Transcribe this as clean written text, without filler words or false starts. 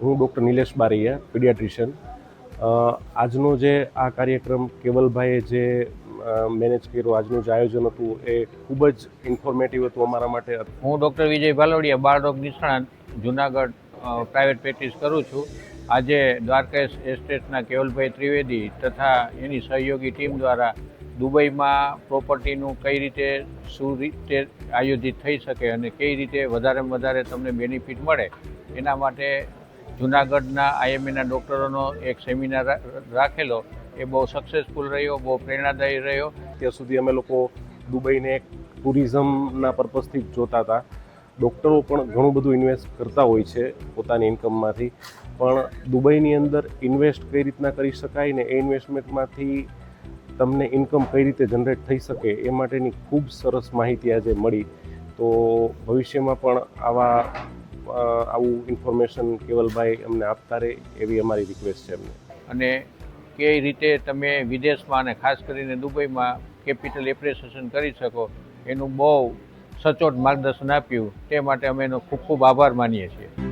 હું doctor Nilesh Baraiya, paediatrician. આજનો જે આ કાર્યક્રમ કેવલભાઈએ જે મેનેજ કર્યો, આજનું જે આયોજન હતું એ ખૂબ જ ઇન્ફોર્મેટિવ હતું અમારા માટે. હું ડૉક્ટર વિજય ભાલોડિયા, બાળરોગ નિષ્ણાત, જુનાગઢ પ્રાઇવેટ પ્રેક્ટિસ કરું છું. આજે દ્વારકેશ એસ્ટેટના કેવલભાઈ ત્રિવેદી તથા એની સહયોગી ટીમ દ્વારા દુબઈમાં પ્રોપર્ટીનું કઈ રીતે શું રીતે આયોજિત થઈ શકે અને કઈ રીતે વધારેમાં વધારે તમને બેનિફિટ મળે એના માટે જુનાગઢના આઈએમએના ડૉક્ટરોનો એક સેમિનાર રાખેલો. એ બહુ સક્સેસફુલ રહ્યો, બહુ પ્રેરણાદાયી રહ્યો. ત્યાં સુધી અમે લોકો દુબઈને એક ટુરિઝમના પર્પઝથી જ જોતા હતા. ડૉક્ટરો પણ ઘણું બધું ઇન્વેસ્ટ કરતા હોય છે પોતાની ઇન્કમમાંથી, પણ દુબઈની અંદર ઇન્વેસ્ટ કઈ રીતના કરી શકાય ને એ ઇન્વેસ્ટમેન્ટમાંથી તમને ઇન્કમ કઈ રીતે જનરેટ થઈ શકે એ માટેની ખૂબ સરસ માહિતી આજે મળી. તો ભવિષ્યમાં પણ આવું ઇન્ફોર્મેશન કેવલભાઈ અમને આપતા રહે એવી અમારી રિક્વેસ્ટ છે એમને. અને કઈ રીતે તમે વિદેશમાં અને ખાસ કરીને દુબઈમાં કેપિટલ એપ્રિસિએશન કરી શકો એનું બહુ સચોટ માર્ગદર્શન આપ્યું. તે માટે અમે એનો ખૂબ ખૂબ આભાર માનીએ છીએ.